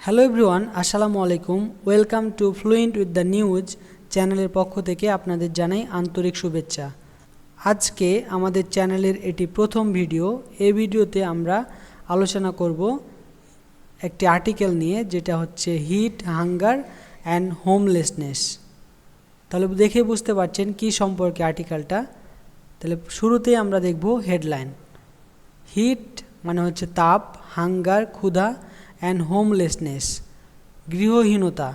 Hello everyone, আসসালামু আলাইকুম। Welcome to fluent with the news চ্যানেলের পক্ষ থেকে আপনাদের জানাই আন্তরিক শুভেচ্ছা। আজকে আমাদের চ্যানেলের এটি প্রথম ভিডিও। এই ভিডিওতে আমরা আলোচনা করব একটি আর্টিকেল নিয়ে, যেটা হচ্ছে হিট, হাঙ্গার অ্যান্ড হোমলেসনেস। তাহলে দেখে বুঝতে পারছেন কি সম্পর্কে আর্টিকেলটা। তাহলে শুরুতেই আমরা দেখব হেডলাইন। হিট মানে হচ্ছে তাপ, হাঙ্গার ক্ষুধা অ্যান্ড হোমলেসনেস গৃহহীনতা,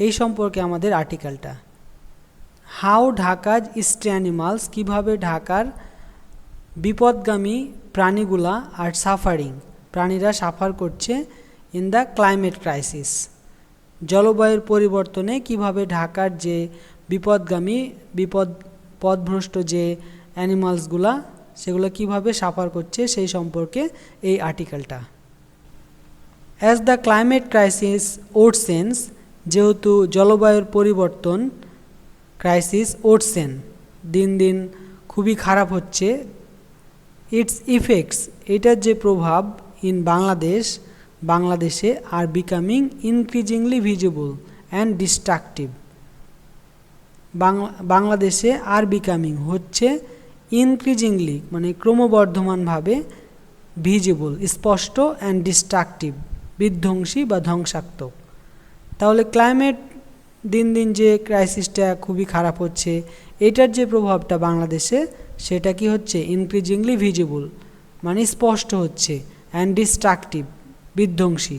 এই সম্পর্কে আমাদের আর্টিকেলটা। হাউ ঢাকাজ স্ট্রে অ্যানিমালস, কীভাবে ঢাকার বিপদগামী প্রাণীগুলা আর সাফারিং, প্রাণীরা সাফার করছে ইন দ্য ক্লাইমেট ক্রাইসিস, জলবায়ুর পরিবর্তনে কিভাবে ঢাকার যে পথভ্রষ্ট যে অ্যানিমালসগুলা সেগুলো কিভাবে সাফার করছে সেই সম্পর্কে এই আর্টিকেলটা। অ্যাজ দ্য ক্লাইমেট ক্রাইসিস ওরসেন্স, যেহেতু জলবায়ুর পরিবর্তন ক্রাইসিস ওরসেন, দিন দিন খুবই খারাপ হচ্ছে, ইটস ইফেক্টস, এটার যে প্রভাব ইন বাংলাদেশে আর becoming increasingly visible and destructive, বাংলাদেশে আর বিকামিং হচ্ছে ইনক্রিজিংলি মানে ক্রমবর্ধমানভাবে, ভিজিবল স্পষ্ট, অ্যান্ড ডিস্ট্রাকটিভ বিধ্বংসী বা ধ্বংসাত্মক। তাহলে ক্লাইমেট দিন দিন যে ক্রাইসিসটা খুবই খারাপ হচ্ছে, এটার যে প্রভাবটা বাংলাদেশে সেটা কি হচ্ছে ইনক্রিজিংলি ভিজিবল মানে স্পষ্ট হচ্ছে, অ্যান্ড ডিস্ট্রাকটিভ বিধ্বংসী।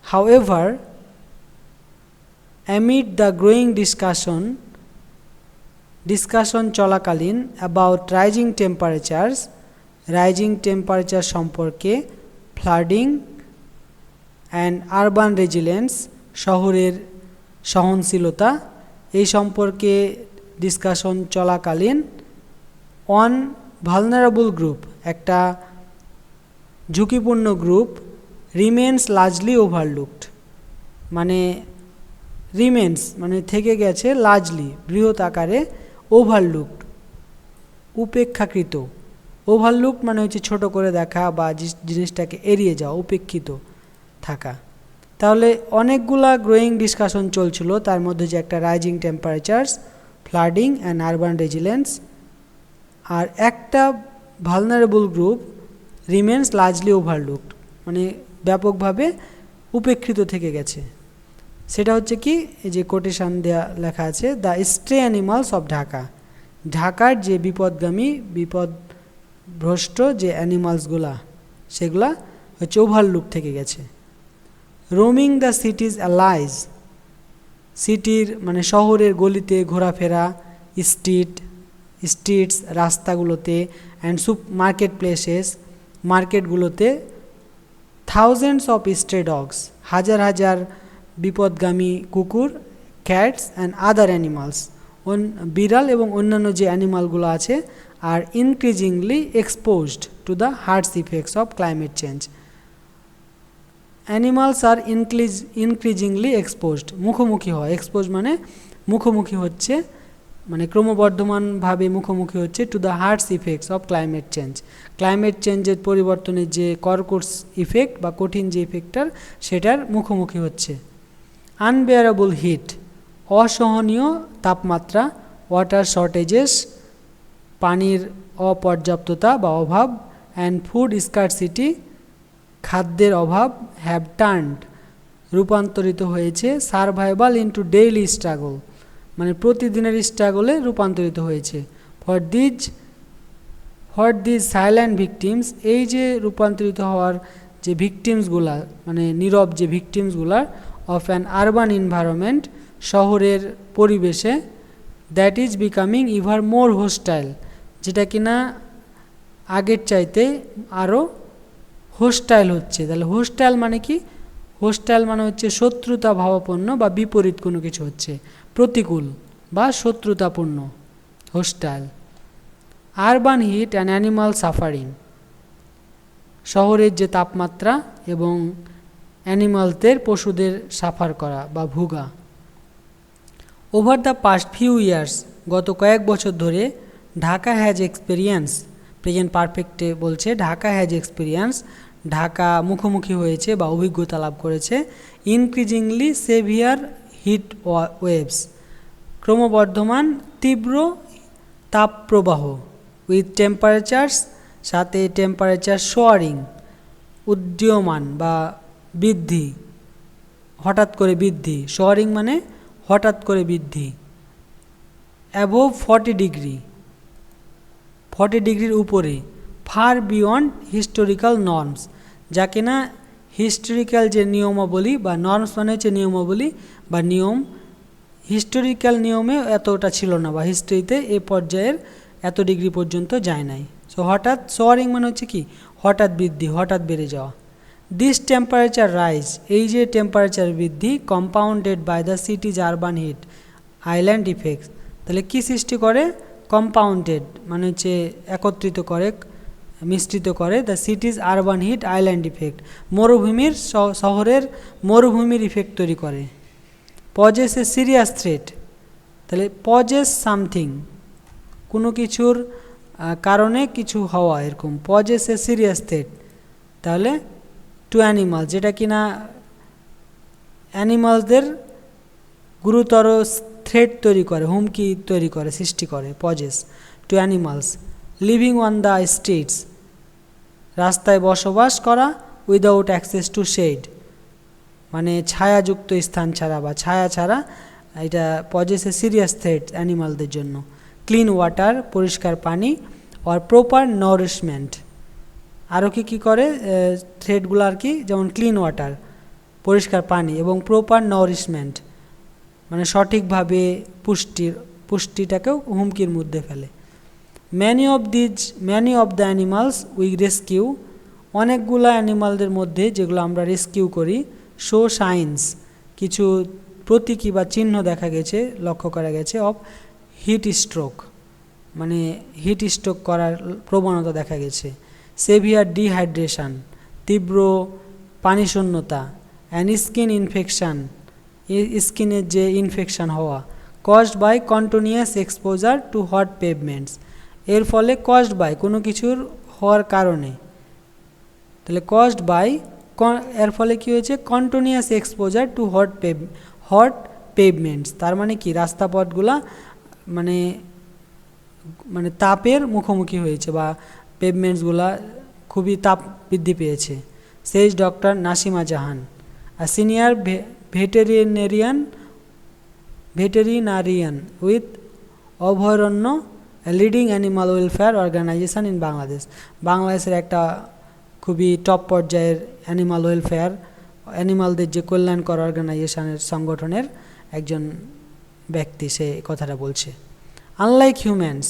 However amid the growing discussion চলাকালীন অ্যাবাউট রাইজিং টেম্পারেচার সম্পর্কে, ফ্লাডিং অ্যান্ড আরবান রেজিলেন্স শহরের সহনশীলতা, এই সম্পর্কে ডিসকাশন চলাকালীন, অন ভালনারেবল গ্রুপ, একটা ঝুঁকিপূর্ণ গ্রুপ, রিমেন্স লার্জলি ওভারলুকড মানে রিমেন্স মানে থেকে গেছে, লার্জলি বৃহৎ আকারে, ওভারলুকড উপেক্ষাকৃত, ওভারলুকড মানে হচ্ছে ছোট করে দেখা বা জিনিসটাকে এড়িয়ে যাওয়া, উপেক্ষিত থাকা। তাহলে অনেকগুলা গ্রোয়িং ডিসকাশন চলছিল, তার মধ্যে যে একটা rising temperatures, flooding and urban resilience, আর একটা vulnerable group remains largely overlooked মানে ব্যাপকভাবে উপেক্ষিত থেকে গেছে। সেটা হচ্ছে কি, এই যে কোটেশন দেওয়া লেখা আছে, দ্য স্ট্রে অ্যানিমালস অফ ঢাকার যে বিপদভ্রষ্ট যে অ্যানিমালসগুলা সেগুলা হচ্ছে ওভারলুক থেকে গেছে। রোমিং দ্য সিটিজ অ্যালাইজ, সিটির মানে শহরের গলিতে ঘোরাফেরা, স্ট্রিটস রাস্তাগুলোতে, অ্যান্ড মার্কেট প্লেসেস মার্কেটগুলোতে, থাউজেন্ডস অফ স্ট্রে ডগস হাজার হাজার বিপদগামী কুকুর, ক্যাটস অ্যান্ড আদার অ্যানিমালস বিড়াল এবং অন্যান্য যে অ্যানিমালগুলো আছে, আর increasingly exposed to the harsh effects of climate change. Animals আর ইনক্রিজিংলি এক্সপোজড মুখোমুখি হয়, এক্সপোজ মানে মুখোমুখি হচ্ছে, মানে ক্রমবর্ধমানভাবে মুখোমুখি হচ্ছে to the harsh effects of climate চেঞ্জের পরিবর্তনের যে কর্কশ ইফেক্ট বা কঠিন যে ইফেক্টটার সেটার মুখোমুখি হচ্ছে। আনবেয়ারেবল হিট অসহনীয় তাপমাত্রা, ওয়াটার শর্টেজেস পানির অপর্যাপ্ততা বা অভাব, অ্যান্ড ফুড স্কারসিটি খাদ্যের অভাব, হ্যাভ টার্নড রূপান্তরিত হয়েছে, সারভাইভাল ইনটু ডেইলি স্ট্রাগল মানে প্রতিদিনের স্ট্রাগলে রূপান্তরিত হয়েছে। ফর দিজ সাইলেন্ট ভিকটিমস, এই যে রূপান্তরিত হওয়ার যে ভিকটিমসগুলা মানে নীরব যে ভিকটিমসগুলার, অফ অ্যান আরবান এনভায়রনমেন্ট শহরের পরিবেশে, that is becoming ever more hostile, যেটা কিনা আগের চাইতে আরও হোস্টাইল হচ্ছে। তাহলে হোস্টাইল মানে কি, হোস্টাইল মানে হচ্ছে শত্রুতা ভাবাপন্ন বা বিপরীত কোনো কিছু হচ্ছে, প্রতিকূল বা শত্রুতাপূর্ণ, hostile. Urban heat and animal suffering শহরের যে তাপমাত্রা এবং অ্যানিমালদের পশুদের সাফার করা বা ভোগা। Over the past few years গত কয়েক বছর ধরে, ঢাকা হ্যাজ এক্সপিরিয়েন্স প্রেজেন্ট পারফেক্টে বলছে, ঢাকা হ্যাজ এক্সপিরিয়েন্স ঢাকা মুখোমুখি হয়েছে বা অভিজ্ঞতা লাভ করেছে। ইনক্রিজিংলি সেভিয়ার হিট ওয়েভস, ক্রমবর্ধমান তীব্র তাপপ্রবাহ। উইথ টেম্পারেচার্স, সাথে টেম্পারেচার সোয়ারিং, উড্ডীয়মান বা বৃদ্ধি, হঠাৎ করে বৃদ্ধি। সোয়ারিং মানে হঠাৎ করে বৃদ্ধি। অ্যাবোভ 40 ডিগ্রি, 40 ডিগ্রির উপরে। ফার বিয়ন্ড হিস্টোরিক্যাল নর্মস, যা কিনা হিস্টোরিক্যাল যে নিয়মাবলী বা নর্মস মানে হচ্ছে নিয়মাবলী বা নিয়ম, হিস্টোরিক্যাল নিয়মে এতটা ছিল না বা হিস্ট্রিতে এ পর্যায়ের এত ডিগ্রি পর্যন্ত যায় নাই। সো হঠাৎ, সোয়ারিং মানে হচ্ছে কি হঠাৎ বৃদ্ধি, হঠাৎ বেড়ে যাওয়া। দিস টেম্পারেচার রাইজ, এই যে টেম্পারেচার বৃদ্ধি, compounded by the cities urban heat island effects, তাহলে কি সৃষ্টি করে? কম্পাউন্ডেড মানে হচ্ছে একত্রিত করে, মিশ্রিত করে the cities urban heat island effect, মরুভূমির শহরের মরুভূমির ইফেক্ট তৈরি করে। পজেস এ সিরিয়াস থ্রেট, তাহলে পজেস সামথিং, কোনো কিছুর কারণে কিছু হওয়া, এরকম পজেস এ সিরিয়াস থ্রেট। তাহলে টু অ্যানিমাল, যেটা কিনা অ্যানিমালসদের গুরুতর থ্রেট তৈরি করে, হুমকি তৈরি করে, সৃষ্টি করে। Poses to animals living on the streets, রাস্তায় বসবাস করা। উইদাউট অ্যাক্সেস টু শেড, মানে ছায়াযুক্ত স্থান ছাড়া বা ছায়া ছাড়া, এটা পজেস এ সিরিয়াস থ্রেট অ্যানিমালদের জন্য। ক্লিন ওয়াটার, পরিষ্কার পানি। আর প্রপার নারিশমেন্ট, আরও কি করে থ্রেটগুলো আর কি, যেমন ক্লিন ওয়াটার পরিষ্কার পানি এবং প্রপার নারিশমেন্ট মানে সঠিকভাবে পুষ্টিটাকেও হুমকির মধ্যে ফেলে। Many of the animals we rescue, অনেকগুলো অ্যানিমালদের মধ্যে যেগুলো আমরা রেস্কিউ করি। শো সাইন্স, কিছু প্রতীকী বা চিহ্ন দেখা গেছে, লক্ষ্য করা গেছে। অফ হিট স্ট্রোক, মানে হিট স্ট্রোক করার প্রবণতা দেখা গেছে। সেভিয়ার ডিহাইড্রেশন, তীব্র পানিশূন্যতা। অ্যান্ড স্কিন ইনফেকশান, স্কিনের যে ইনফেকশান হওয়া। Caused by continuous exposure to hot pavements, এর ফলে কজড বাই কোনো কিছুর হওয়ার কারণে, তাহলে কজড বাই এর ফলে কী হয়েছে? কন্টিনিউয়াস এক্সপোজার টু হট পেভমেন্টস, তার মানে কি রাস্তাপথগুলা মানে মানে তাপের মুখোমুখি হয়েছে বা পেভমেন্টসগুলা খুবই তাপ বৃদ্ধি পেয়েছে। Says doctor Nasima Jahan, a senior veterinarian with Obhoyaronno leading animal welfare organization in Bangladesh, বাংলাদেশের একটা খুবই টপ পর্যায়ের অ্যানিমাল ওয়েলফেয়ার, অ্যানিমালদের যে কল্যাণকর অর্গানাইজেশনের সংগঠনের একজন ব্যক্তি, সে কথাটা বলছে। আনলাইক হিউম্যানস,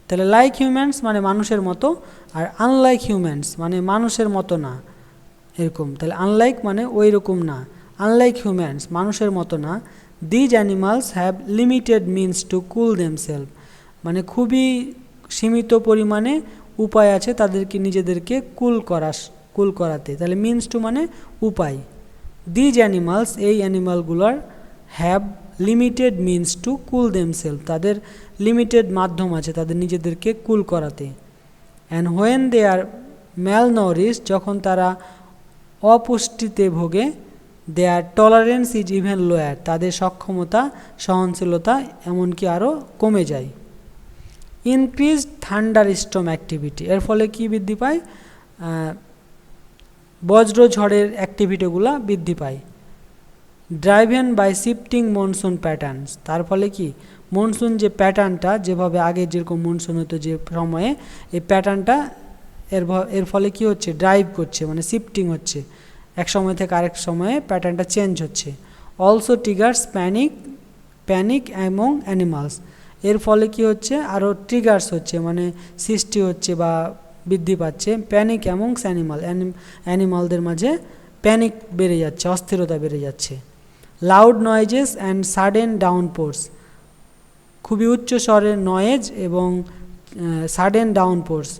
তাহলে লাইক হিউম্যানস মানে মানুষের মতো, আর আনলাইক হিউম্যানস মানে মানুষের মতো না, এরকম। তাহলে আনলাইক মানে ওই রকম না, আনলাইক হিউম্যানস মানুষের মতো না। These animals have limited means to cool themselves, মানে খুবই সীমিত পরিমাণে উপায় আছে তাদেরকে নিজেদেরকে কুল করাতে। তাহলে মিনস টু মানে উপায়। দিজ অ্যানিমালস, এই অ্যানিমালগুলোর, have limited means to cool themselves, তাদের লিমিটেড মাধ্যম আছে তাদের নিজেদেরকে কুল করাতে। অ্যান্ড হোয়েন দে আর ম্যালনারিশ, যখন তারা অপুষ্টিতে ভোগে, দেয়ার টলারেন্স ইজ ইভেন লোয়ার, তাদের সক্ষমতা সহনশীলতা এমনকি আরও কমে যায়। ইনক্রিজ থান্ডার স্টর্ম অ্যাক্টিভিটি, এর ফলে কি বৃদ্ধি পায়? বজ্রঝড়ের অ্যাক্টিভিটিগুলো বৃদ্ধি পায়। Driven by shifting monsoon patterns, তার ফলে কি মনসুন যে প্যাটার্নটা, যেভাবে আগে যেরকম মনসুন হতো যে সময়ে, এই প্যাটার্নটা এর ফলে কি হচ্ছে? ড্রাইভ করছে, মানে শিফটিং হচ্ছে, এক সময় থেকে আরেক সময়ে প্যাটার্নটা চেঞ্জ হচ্ছে। Also triggers panic among animals, এর ফলে কি হচ্ছে? আরও ট্রিগার্স হচ্ছে, মানে সৃষ্টি হচ্ছে বা বৃদ্ধি পাচ্ছে প্যানিক অ্যামংস অ্যানিমালদের মাঝে প্যানিক বেড়ে যাচ্ছে, অস্থিরতা বেড়ে যাচ্ছে। Loud noises and sudden downpours, খুবই উচ্চ স্বরের নয়েজ এবং সাডেন ডাউনপোর্স,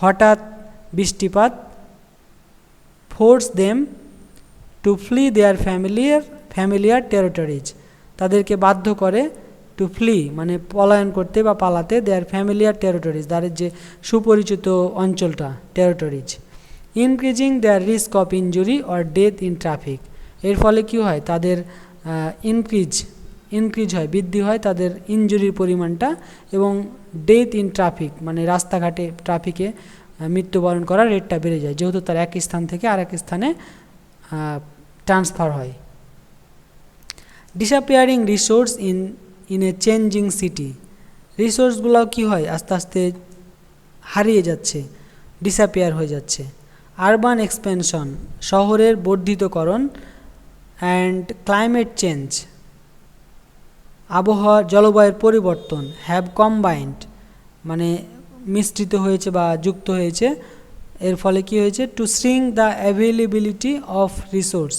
হঠাৎ বৃষ্টিপাত। Force them to flee their familiar territories, তাদেরকে বাধ্য করে টু ফ্লি মানে পলায়ন করতে বা পালাতে, দেয়ার ফ্যামিলিয়ার টেরিটরিজ, তাদের যে সুপরিচিত অঞ্চলটা, territories. Increasing their risk of injury or death in traffic. এর ফলে কি হয়, তাদের ইনক্রিজ হয়, বৃদ্ধি হয় তাদের ইনজুরির পরিমাণটা, এবং ডেথ ইন ট্রাফিক মানে রাস্তাঘাটে ট্রাফিকে মৃত্যুবরণ করার রেটটা বেড়ে যায়, যেহেতু তার এক স্থান থেকে আরেক স্থানে ট্রান্সফার হয়। Disappearing resource in a changing city. রিসোর্সগুলোও কী হয়, আস্তে আস্তে হারিয়ে যাচ্ছে, ডিসঅ্যাপিয়ার হয়ে যাচ্ছে। আরবান এক্সপেনশন, শহরের বর্ধিতকরণ। অ্যান্ড ক্লাইমেট চেঞ্জ, আবহাওয়া জলবায়ুর পরিবর্তন। হ্যাভ কম্বাইন্ড মানে মিশ্রিত হয়েছে বা যুক্ত হয়েছে। এর ফলে কি হয়েছে, to shrink the availability of resource,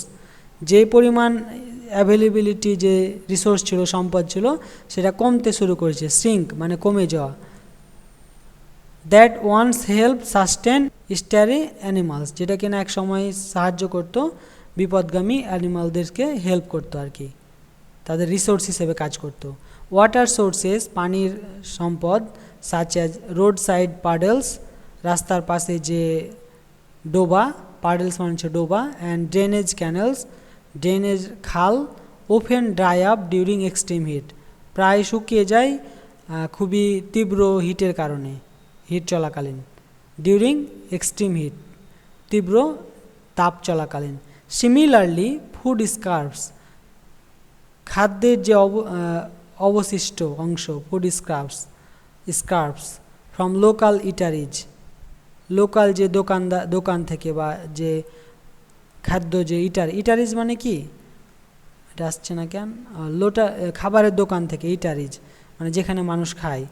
যে পরিমাণ অ্যাভেলেবিলিটি যে রিসোর্স ছিল, সম্পদ ছিল, সেটা কমতে শুরু করেছে। শ্রিঙ্ক মানে কমে যাওয়া। That once help sustain stray animals, যেটা কিনা এক সময় সাহায্য করতো বিপদগামী অ্যানিমালদেরকে হেল্প করতো আর কি, তাদের রিসোর্স হিসেবে কাজ করতো। ওয়াটার সোর্সেস, পানির সম্পদ। Such as roadside puddles, রাস্তার পাশে যে ডোবা, পাডেলস মানে হচ্ছে ডোবা। অ্যান্ড ড্রেনেজ ক্যানেলস, ড্রেনেজ খাল। Open dry up during extreme heat, প্রায় শুকিয়ে যায় খুবই তীব্র হিটের কারণে, হিট চলাকালীন। ডিউরিং এক্সট্রিম হিট, তীব্র তাপ চলাকালীন। সিমিলারলি ফুড স্কার্ভস, খাদ্যের যে অবশিষ্ট অংশ, ফুড স্কার্ভস ফ্রম লোকাল ইটারিজ, লোকাল যে দোকান থেকে বা যে খাদ্য যে ইটারিজ মানে কি, এটা আসছে না কেন, খাবারের দোকান থেকে, ইটারিজ মানে যেখানে মানুষ খায়,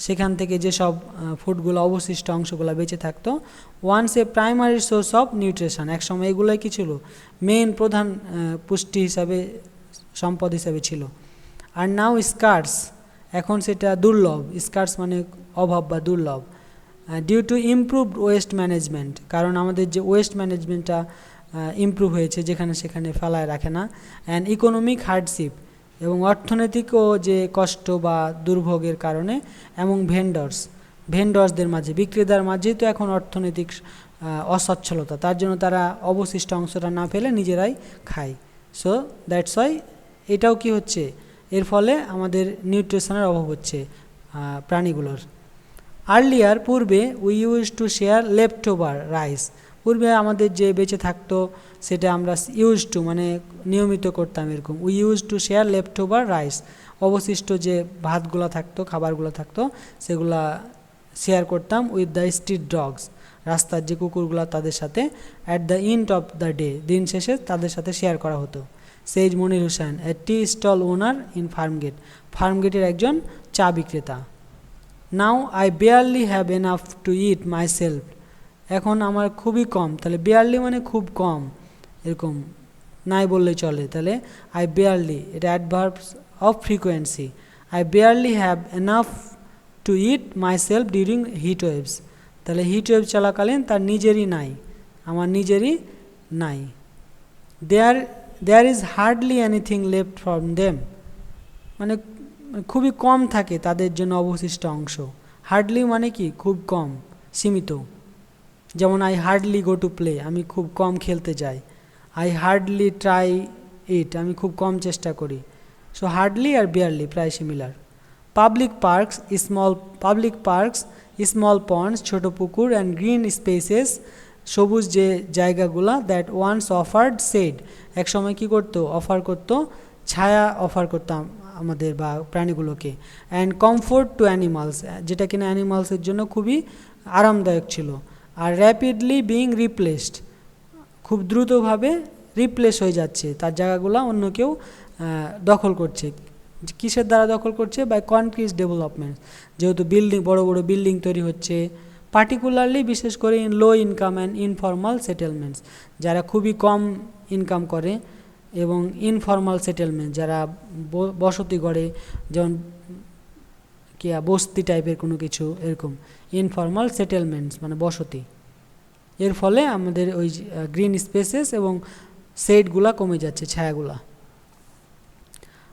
সেখান থেকে যেসব ফুডগুলো অবশিষ্ট অংশগুলো বেঁচে থাকতো। Once a primary source of nutrition, একসময় এগুলোই কি ছিল, মেইন প্রধান পুষ্টি হিসাবে, সম্পদ হিসাবে ছিল। আর নাও স্কার্স, এখন সেটা দুর্লভ। স্কার্স মানে অভাব বা দুর্লভ। Due to improved waste management, কারণ আমাদের যে ওয়েস্ট ম্যানেজমেন্টটা ইমপ্রুভ হয়েছে, যেখানে সেখানে ফেলায় রাখে না। অ্যান্ড ইকোনমিক হার্ডশিপ, এবং অর্থনৈতিকও যে কষ্ট বা দুর্ভোগের কারণে। এবং ভেন্ডর্সদের মাঝে, বিক্রেতার মাঝেই তো এখন অর্থনৈতিক অসচ্ছলতা, তার জন্য তারা অবশিষ্ট অংশটা না ফেলে নিজেরাই খায়। সো দ্যাটস ওয়াই এটাও কি হচ্ছে, এর ফলে আমাদের নিউট্রিশনের অভাব হচ্ছে প্রাণীগুলোর। আর্লিয়ার, পূর্বে, we use to share left over rice, পূর্বে আমাদের যে বেঁচে থাকতো সেটা আমরা ইউজ টু মানে নিয়মিত করতাম এরকম। We use to share left over rice, অবশিষ্ট যে ভাতগুলো থাকতো, খাবারগুলো থাকতো, সেগুলা শেয়ার করতাম উইথ দ্য স্ট্রিট ডগস, রাস্তার যে কুকুরগুলো তাদের সাথে। At the end of the day, দিন শেষে তাদের সাথে শেয়ার করা হতো। Says Monir Hussain, a tea stall owner in ফার্মগেটের একজন চা বিক্রেতা। Now I barely have enough to eat myself, এখন আমার খুবই কম, তাহলে বেয়ারলি মানে খুব কম, এরকম নাই বললে চলে। তাহলে আই বেয়ারলি, এটা adverbs of frequency. I barely have enough to eat myself during heat waves, তাহলে হিট ওয়েভ চলাকালীন তার নিজেরই নাই, আমার নিজেরই নাই। There is hardly anything left from them, মানে খুবই কম থাকে তাদের জন্য অবশিষ্ট অংশ। হার্ডলি মানে কি, খুব কম, সীমিত। যেমন I hardly go to play, আমি খুব কম খেলতে যাই। আই হার্ডলি ট্রাই ইট, আমি খুব কম চেষ্টা করি। সো হার্ডলি আর বিয়ারলি প্রায় similar. Public parks, small ponds, ছোটো পুকুর। অ্যান্ড গ্রিন স্পেসেস, সবুজ যে জায়গাগুলা। দ্যাট ওয়ান্স অফার্ড শেড, এক সময় কী করতো, অফার করতো, ছায়া অফার করতাম আমাদের বা প্রাণীগুলোকে। অ্যান্ড কমফোর্ট টু অ্যানিমালস, যেটা কিনা অ্যানিমালসের জন্য খুবই আরামদায়ক ছিল। আর র্যাপিডলি বিং রিপ্লেসড, খুব দ্রুতভাবে রিপ্লেস হয়ে যাচ্ছে, তার জায়গাগুলো অন্য কেউ দখল করছে। কিসের দ্বারা দখল করছে, বাই কনক্রিট ডেভেলপমেন্ট, যেহেতু বড় বড় বিল্ডিং তৈরি হচ্ছে। পার্টিকুলারলি বিশেষ করে in low income and informal settlements, যারা খুবই কম ইনকাম করে, এবং ইনফর্মাল সেটেলমেন্ট, যারা বসতি গড়ে, যেমন বস্তি টাইপের কোনো কিছু, এরকম ইনফর্মাল সেটেলমেন্টস মানে বসতি। এর ফলে আমাদের ওই গ্রিন স্পেসেস এবং শেডগুলা কমে যাচ্ছে, ছায়াগুলা।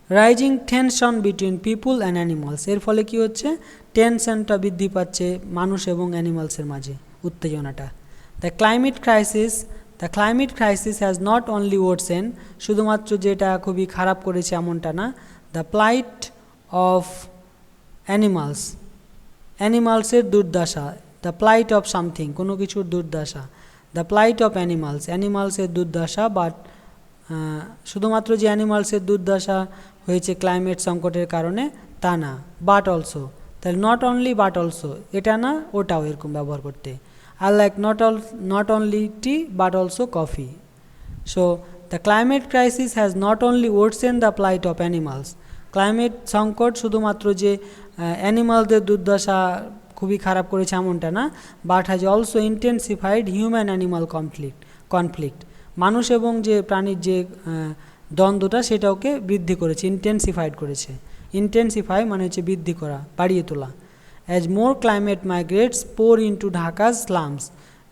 Rising tension between people and animals, এর ফলে কি হচ্ছে, টেনশনটা বৃদ্ধি পাচ্ছে মানুষ এবং অ্যানিমালসের মাঝে, উত্তেজনাটা। The climate crisis has not only worsen, শুধুমাত্র যেটা খুবই খারাপ করেছে এমনটা না, দ্য প্লাইট অফ অ্যানিমালসের দুর্দশা, দ্য প্লাইট অফ সামথিং, কোনো কিছুর দুর্দশা, দ্য প্লাইট অফ অ্যানিমালসের দুর্দশা, বাট শুধুমাত্র যে অ্যানিমালসের দুর্দশা হয়েছে ক্লাইমেট সংকটের কারণে তা না, বাট অলসো, তাহলে নট অনলি বাট অলসো, এটা না ওটাও এরকম ব্যবহার করতে। আর like not only tea but also coffee. So the climate crisis has not only worsen the plight of animals, climate সংকট শুধুমাত্র যে অ্যানিমালদের দুর্দশা খুবই খারাপ করেছে এমনটা না, but has also intensified human animal conflict, মানুষ এবং যে প্রাণীর যে দ্বন্দ্বটা সেটাকে বৃদ্ধি করেছে, ইন্টেন্সিফাইড করেছে। ইন্টেন্সিফাই মানে হচ্ছে বৃদ্ধি করা, বাড়িয়ে তোলা। অ্যাজ মোর ক্লাইমেট মাইগ্রেটস পোর ইনটু ঢাকাস স্লামস,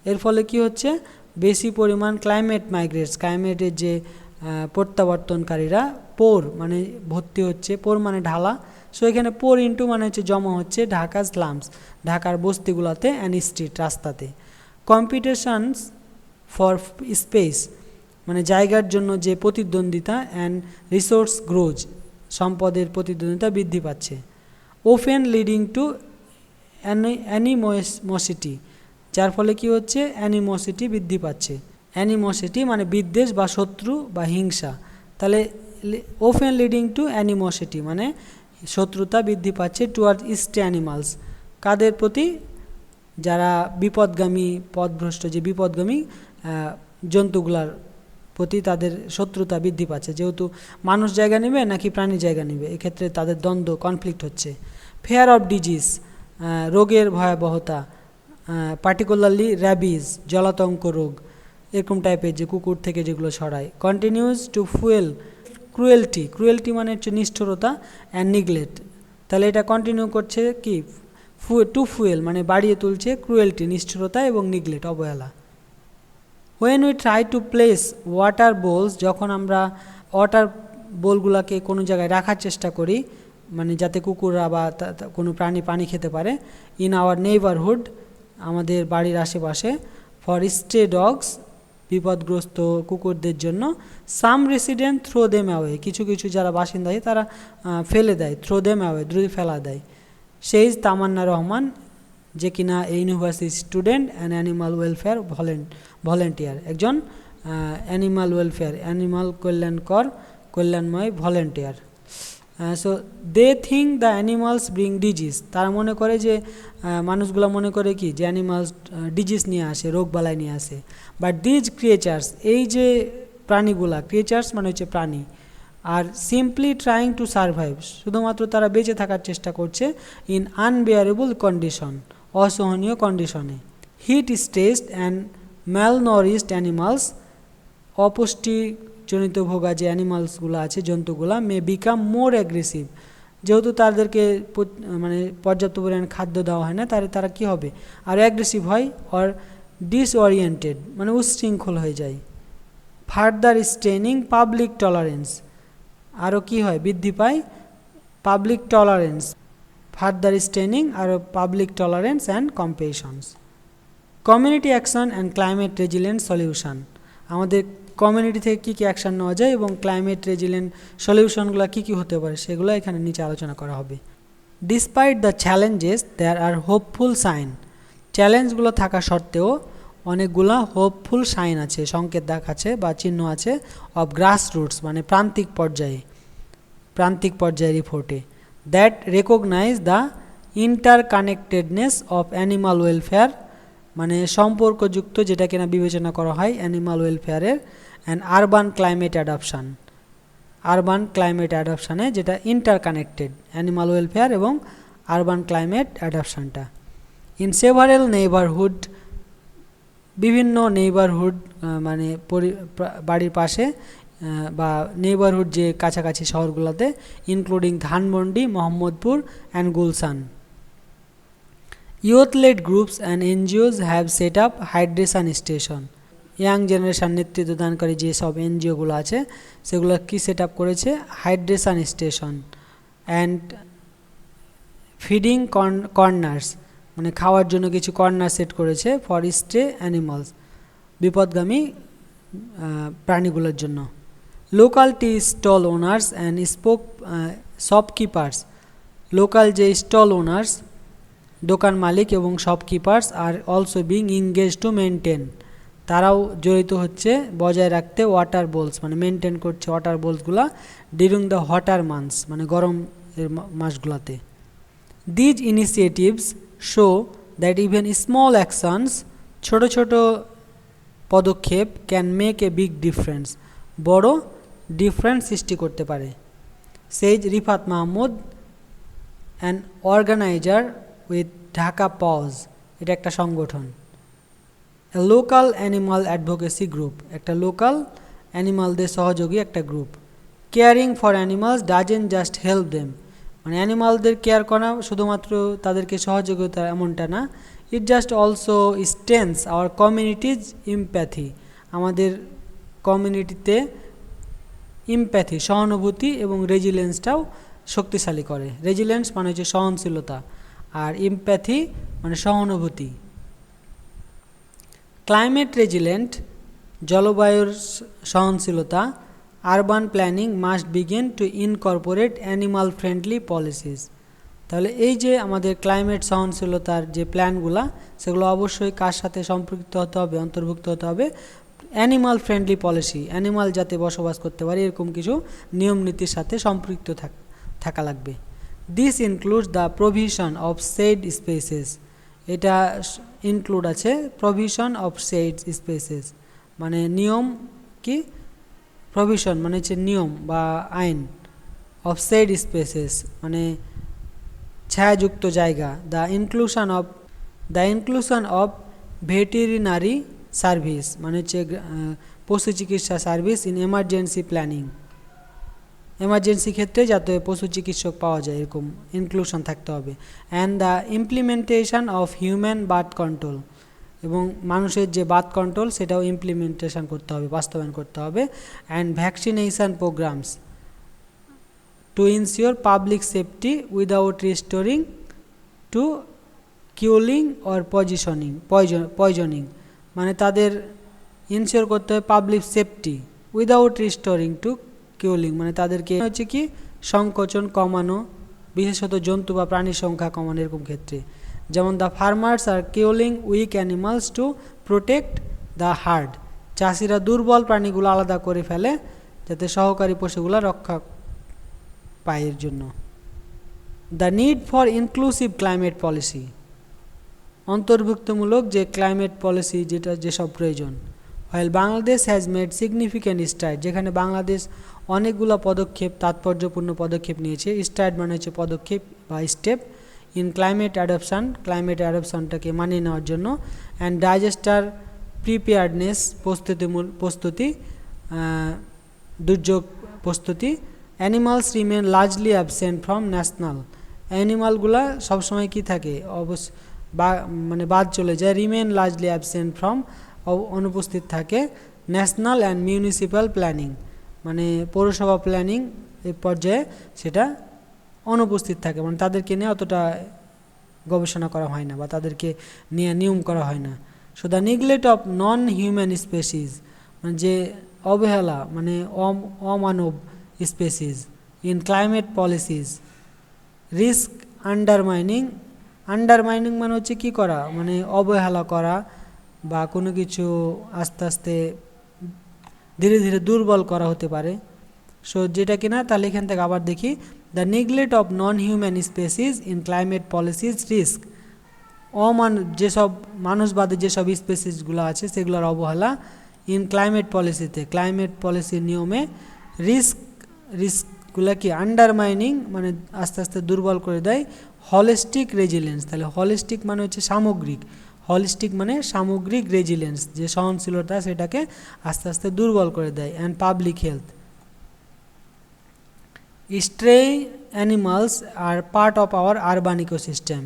এর ফলে কি হচ্ছে, বেশি পরিমাণ ক্লাইমেটের যে প্রত্যাবর্তনকারীরা, পোর মানে ভর্তি হচ্ছে, পোর মানে ঢালা, সো এখানে পোর ইনটু মানে হচ্ছে জমা হচ্ছে ঢাকা স্লামস, ঢাকার বস্তিগুলোতে অ্যান্ড স্ট্রিট, রাস্তাতে। কম্পিটিশনস ফর স্পেস মানে জায়গার জন্য যে প্রতিদ্বন্দ্বিতা, অ্যান্ড রিসোর্স গ্রোজ, সম্পদের প্রতিদ্বন্দ্বিতা বৃদ্ধি পাচ্ছে। ওফেন লিডিং টু অ্যানিমোসিটি, যার ফলে কি হচ্ছে, অ্যানিমোসিটি বৃদ্ধি পাচ্ছে। অ্যানিমোসিটি মানে বিদ্বেষ বা শত্রু বা হিংসা, তাহলে ওফেন লিডিং টু অ্যানিমোসিটি মানে শত্রুতা বৃদ্ধি পাচ্ছে টুয়ার্ড ইস্টে অ্যানিমালস, কাদের প্রতি, যারা বিপদগামী, পথভ্রষ্ট যে বিপদগামী জন্তুগুলার প্রতি তাদের শত্রুতা বৃদ্ধি পাচ্ছে, যেহেতু মানুষ জায়গা নেবে নাকি প্রাণী জায়গা নেবে, এক্ষেত্রে তাদের দ্বন্দ্ব, কনফ্লিক্ট হচ্ছে। ফেয়ার অফ ডিজিজ, রোগের ভয়াবহতা, পার্টিকুলারলি র্যাবিজ, জলাতঙ্ক রোগ, এরকম টাইপের যে কুকুর থেকে যেগুলো ছড়ায়। কন্টিনিউস টু ফুয়েল ক্রুয়েলটি মানে হচ্ছে নিষ্ঠুরতা, অ্যান্ড নিগলেক্ট, তাহলে এটা কন্টিনিউ করছে কি, টু ফুয়েল মানে বাড়িয়ে তুলছে ক্রুয়েলটি, নিষ্ঠুরতা, এবং নিগলেক্ট, অবহেলা। When we try to place water bowls, যখন আমরা ওয়াটার বোলগুলোকে কোনো জায়গায় রাখার চেষ্টা করি, মানে যাতে কুকুররা বা কোনো প্রাণী পানি খেতে পারে, ইন আওয়ার নেইবারহুড, আমাদের বাড়ির আশেপাশে, ফর স্ট্রে ডগস, বিপদগ্রস্ত কুকুরদের জন্য, সাম রেসিডেন্ট থ্রো দেম অ্যাওয়ে, কিছু কিছু যারা বাসিন্দা তারা ফেলে দেয়, থ্রো দেম অ্যাওয়ে, দূরে ফেলা দেয়। সেইজ তামান্না রহমান, যে কিনা university student and animal welfare volunteer, একজন অ্যানিমাল ওয়েলফেয়ার, অ্যানিমাল কল্যাণময় volunteer. So they think the animals bring disease, তারা মনে করে যে মানুষগুলো মনে করে কি, যে অ্যানিমালস ডিজিজ নিয়ে আসে, রোগবালাই নিয়ে আসে। বাট দিজ ক্রিয়েচার্স, এই যে প্রাণীগুলা, ক্রিয়েচার্স মানে হচ্ছে প্রাণী, আর সিম্পলি ট্রাইং টু সারভাইভ, শুধুমাত্র তারা বেঁচে থাকার চেষ্টা করছে, ইন আনবেয়ারেবল কন্ডিশন, অসহনীয় কন্ডিশনে। হিট স্ট্রেসড অ্যান্ড ম্যালনরিশড অ্যানিমালস, অপুষ্টিজনিত ভোগা যে অ্যানিমালসগুলো আছে, জন্তুগুলা, মে বিকাম মোর অ্যাগ্রেসিভ, যেহেতু তাদেরকে মানে পর্যাপ্ত পরিমাণ খাদ্য দেওয়া হয় না, তারা কী হবে, আর অ্যাগ্রেসিভ হয়, অর ডিসওরিয়েন্টেড মানে উচ্ছৃঙ্খল হয়ে যায়। ফার্দার স্ট্রেনিং পাবলিক টলারেন্স, আরও কী হয়, বৃদ্ধি পায় পাবলিক টলারেন্স, ফার্দার স্ট্রেনিং আরও public tolerance and compassions. Community action and climate resilient solution, আমাদের কমিউনিটি থেকে কী কী অ্যাকশান নেওয়া যায় এবং ক্লাইমেট রেজিলিয়েন্ট সলিউশনগুলো কী কী হতে পারে সেগুলো এখানে নিচে আলোচনা করা হবে। Despite the challenges there are hopeful sign, চ্যালেঞ্জগুলো থাকা সত্ত্বেও অনেকগুলো হোপফুল সাইন আছে, সংকেত দেখাচ্ছে বা চিহ্ন আছে, অফ গ্রাস রুটস মানে প্রান্তিক পর্যায়ে রিপোর্টে, that recognise the interconnectedness of animal welfare মানে সম্পর্কযুক্ত, যেটা কিনা বিবেচনা করা হয় অ্যানিমাল ওয়েলফেয়ারের, অ্যান্ড আরবান ক্লাইমেট অ্যাডাপশানে, যেটা ইন্টারকানেক্টেড অ্যানিমাল ওয়েলফেয়ার এবং আরবান ক্লাইমেট অ্যাডাপশানটা। ইন সেভারেল নেইবারহুড, বিভিন্ন নেইবারহুড মানে বাড়ির পাশে বা নেইবারহুড যে কাছাকাছি শহরগুলোতে, including Dhanmondi, Mohammadpur and Gulshan. Youth led groups and NGOs have set up hydration station, young generation নেতৃত্ব দানকারী যেসব এনজিওগুলো আছে সেগুলো কি সেট আপ করেছে, hydration station and feeding corners মানে খাওয়ার জন্য কিছু কর্নার সেট করেছে, ফর স্ট্রে অ্যানিমালস বিপদগামী প্রাণীগুলোর জন্য। Local tea stall owners and shopkeepers, local যে স্টল ওনার্স দোকান মালিক এবং শপকিপার্স আর also being engage to maintain, তারাও জড়িত হচ্ছে বজায় রাখতে ওয়াটার বোলস, মানে মেনটেন করছে ওয়াটার বোলসগুলা ডিউরিং দ্য হটার মান্থস, মানে গরমের মাসগুলোতে। These initiatives show that even small actions, ছোট ছোট পদক্ষেপ can make a big difference, বড় ডিফারেন্স সৃষ্টি করতে পারে। Says Rifat Mahmud, an organizer with Dhaka paws, এটা একটা সংগঠন। লোকাল অ্যানিমাল অ্যাডভোকেসি গ্রুপ, একটা লোকাল অ্যানিমালদের সহযোগী একটা গ্রুপ। Caring for animals doesn't just help them, মানে অ্যানিমালদের কেয়ার করা শুধুমাত্র তাদেরকে সহযোগিতা এমনটা না, it just also strengthens our communities empathy, আমাদের কমিউনিটিতে ইমপ্যাথি সহানুভূতি এবং রেজিলেন্সটাও শক্তিশালী করে। রেজিলেন্স মানে হচ্ছে সহনশীলতা, আর ইমপ্যাথি মানে সহানুভূতি। ক্লাইমেট রেজিলেন্ট, জলবায়ুর সহনশীলতা। Urban planning must begin to incorporate animal friendly policies, তাহলে এই যে আমাদের ক্লাইমেট সহনশীলতার যে প্ল্যানগুলো, সেগুলো অবশ্যই কার সাথে সম্পৃক্ত হতে হবে, অন্তর্ভুক্ত হতে হবে, অ্যানিমাল ফ্রেন্ডলি পলিসি, অ্যানিমাল যাতে বসবাস করতে পারে এরকম কিছু নিয়ম নীতির সাথে সম্পৃক্ত থাকা লাগবে। This includes the provision of shade spaces, এটা ইনক্লুড আছে প্রভিশন অফ সেড স্পেসেস, মানে নিয়ম কি, প্রভিশন মানে হচ্ছে নিয়ম বা আইন, অফ সেড স্পেসেস মানে ছায়াযুক্ত জায়গা। The inclusion of veterinary service মানে হচ্ছে পশু চিকিৎসা service in emergency planning, emergency ক্ষেত্রে যাতে পশু চিকিৎসক পাওয়া যায় এরকম ইনক্লুশন থাকতে হবে। And the implementation of human birth control, এবং মানুষের যে বার্থ কন্ট্রোল সেটাও ইমপ্লিমেন্টেশন করতে হবে, বাস্তবায়ন করতে হবে। And vaccination programmes to ensure public safety without restoring to culling or poisoning, মানে তাদের ইনশিওর করতে হবে public safety without restoring to culling, মানে তাদেরকে হচ্ছে কি সংকোচন কমানো, বিশেষত জন্তু বা প্রাণীর সংখ্যা কমানো এরকম ক্ষেত্রে। যেমন the farmers are culling weak animals to protect the herd, চাষিরা দুর্বল প্রাণীগুলো আলাদা করে ফেলে যাতে সহকারী পশুগুলো রক্ষা পায় এর জন্য। The need for inclusive climate policy, অন্তর্ভুক্তমূলক যে ক্লাইমেট পলিসি যেসব প্রয়োজন। While Bangladesh has made significant stride, যেখানে বাংলাদেশ অনেকগুলো পদক্ষেপ, তাৎপর্যপূর্ণ পদক্ষেপ নিয়েছে। স্ট্রাইড মানে হচ্ছে পদক্ষেপ বা স্টেপ। ইন ক্লাইমেট অ্যাডপশনটাকে মানিয়ে নেওয়ার জন্য। অ্যান্ড ডাইজাস্টার প্রিপেয়ার্ডনেস, প্রস্তুতি, দুর্যোগ প্রস্তুতি। Animals remain largely absent from national, অ্যানিমালগুলা সবসময় কি থাকে মানে বাদ চলে যায়। রিমেন লার্জলি অ্যাবসেন্ট ফ্রম, অনুপস্থিত থাকে। ন্যাশনাল অ্যান্ড মিউনিসিপ্যাল প্ল্যানিং, মানে পৌরসভা প্ল্যানিং এই পর্যায়ে সেটা অনুপস্থিত থাকে, মানে তাদেরকে নিয়ে অতটা গবেষণা করা হয় না বা তাদেরকে নিয়ে নিয়ম করা হয় না। So the neglect of non human species, মানে যে অবহেলা মানে অমানব species in climate policies. Risk undermining মানে হচ্ছে কি করা, মানে অবহেলা করা বা কোনো কিছু আস্তে আস্তে ধীরে ধীরে দুর্বল করা হতে পারে। সো যেটা কিনা, তাহলে এখান থেকে আবার দেখি, the neglect of non human species in climate policies risk, যেসব মানুষবাদী যেসব স্পেসিসগুলো আছে সেগুলোর অবহেলা। ইন ক্লাইমেট পলিসিতে, ক্লাইমেট পলিসির নিয়মে। রিস্কগুলো কি, আন্ডারমাইনিং মানে আস্তে আস্তে দুর্বল করে দেয়। হলিস্টিক রেজিলেন্স, তাহলে হলিস্টিক মানে হচ্ছে সামগ্রিক, হলিস্টিক মানে সামগ্রিক রেজিলেন্স, যে সহনশীলতা সেটাকে আস্তে আস্তে দুর্বল করে দেয়। And public health. Stray animals are part of our urban ecosystem,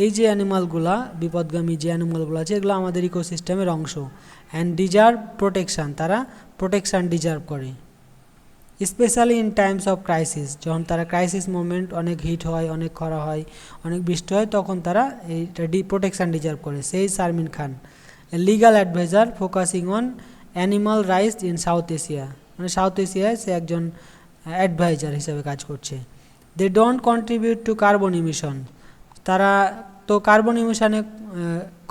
এই যে অ্যানিমালগুলা, বিপদগামী যে অ্যানিমালগুলো আছে এগুলো আমাদের ইকোসিস্টেমের অংশ। অ্যান্ড ডিজার্ভ প্রোটেকশান, তারা প্রোটেকশান ডিজার্ভ করে। Specially in Times of crisis, যখন তারা ক্রাইসিস মোমেন্ট, অনেক হিট হয়, অনেক খরা হয়, অনেক বৃষ্টি হয়, তখন তারা এইটা প্রোটেকশান ডিজার্ভ করে। Says Sharmin Khan. A legal advisor focusing on animal rights in south Asia, মানে সাউথ এশিয়ায় সে একজন অ্যাডভাইজার হিসেবে কাজ করছে। They don't contribute to carbon emission, তারা তো কার্বন ইমিশনে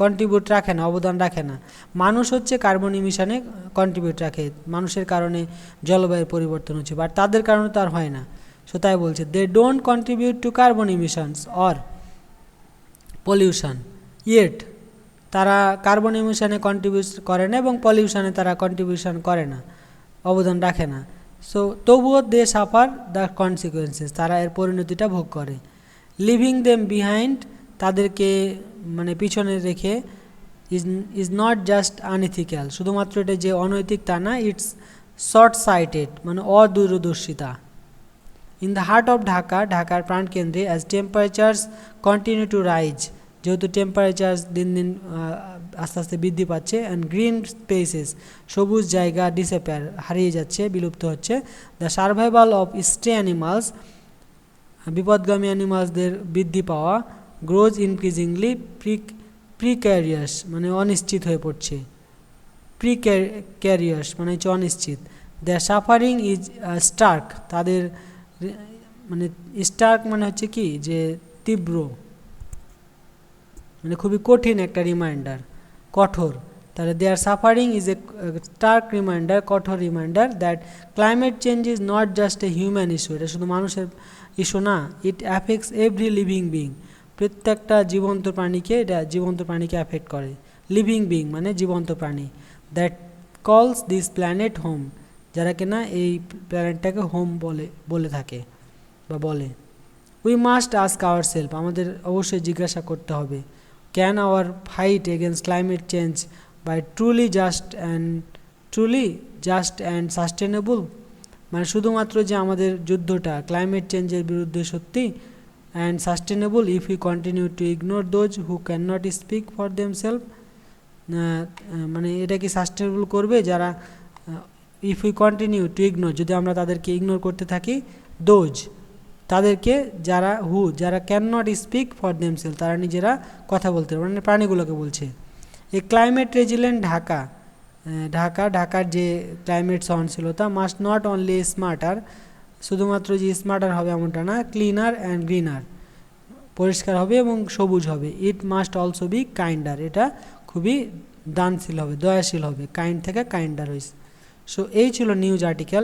কন্ট্রিবিউট রাখে না, অবদান রাখে না। মানুষ হচ্ছে কার্বন ইমিশনে কন্ট্রিবিউট রাখে, মানুষের কারণে জলবায়ুর পরিবর্তন হচ্ছে, বাট তাদের কারণে তো আর হয় না। সো তাই বলছে they don't contribute to carbon emissions or pollution yet, তারা কার্বন ইমিশনে কন্ট্রিবিউট করে না এবং পলিউশনে তারা কন্ট্রিবিউশন করে না, অবদান রাখে না। সো তবুও দে সাফার দ্য কনসিকুয়েন্সেস, তারা এর পরিণতিটা ভোগ করে। লিভিং দেম বিহাইন্ড, তাদেরকে মানে পিছনে রেখে ইজ নট জাস্ট আনইথিক্যাল, শুধুমাত্র এটা যে অনৈতিক তা না, ইটস শর্ট সাইটেড, মানে অদূরদর্শিতা। In the heart of Dhaka, ঢাকার প্রাণকেন্দ্রে, as temperatures continue to rise, যেহেতু টেম্পারেচার দিন দিন আস্তে আস্তে বৃদ্ধি পাচ্ছে, অ্যান্ড গ্রিন স্পেসেস, সবুজ জায়গা ডিসঅ্যাপিয়ার, হারিয়ে যাচ্ছে, বিলুপ্ত হচ্ছে। দ্য সার্ভাইভাল অফ স্ট্রে অ্যানিমালস, বিপদগামী অ্যানিমালসদের বৃদ্ধি পাওয়া, গ্রোজ ইনক্রিজিংলি প্রিক্যারিয়াস, মানে অনিশ্চিত হয়ে পড়ছে, প্রিক্যারিয়াস মানে হচ্ছে অনিশ্চিত। দ্য সাফারিং ইজ স্টার্ক, তাদের মানে স্টার্ক মানে হচ্ছে কি যে তীব্র, মানে খুবই কঠিন একটা রিমাইন্ডার, কঠোর। তাহলে their suffering is a stark reminder, কঠোর reminder that climate change is not just a human issue, এটা শুধু মানুষের ইস্যু না, it affects every living being, প্রত্যেকটা জীবন্ত প্রাণীকে, এটা জীবন্ত প্রাণীকে অ্যাফেক্ট করে। লিভিং বিং মানে জীবন্ত প্রাণী। দ্যাট কলস দিস প্ল্যানেট হোম, যারা কিনা এই প্ল্যানেটটাকে হোম বলে থাকে বা বলে। We must ask our self, আমাদের অবশ্যই জিজ্ঞাসা করতে হবে, can our fight against climate change be truly just and sustainable, মানে শুধুমাত্র যে আমাদের যুদ্ধটা ক্লাইমেট চেঞ্জের বিরুদ্ধে সত্যি and sustainable if you continue to ignore those who cannot speak for themselves, মানে এটা কি সাস্টেনেবল করবে যারা, if you continue to ignore, যদি আমরা তাদেরকে ইগনোর করতে থাকি, দোজ তাদেরকে, যারা cannot speak for themself, তারা নিজেরা কথা বলতে পারে, মানে প্রাণীগুলোকে বলছে। এই ক্লাইমেট রেজিলেন্ট ঢাকার যে ক্লাইমেট সহনশীলতা, মাস্ট নট অনলি স্মার্টার, শুধুমাত্র যে স্মার্টার হবে এমনটা না, ক্লিনার অ্যান্ড গ্রিনার, পরিষ্কার হবে এবং সবুজ হবে। It must also be kinder, এটা খুবই দানশীল হবে, দয়াশীল হবে, কাইন্ড থেকে কাইন্ডার হয়েছে। সো এই ছিল নিউজ আর্টিকেল।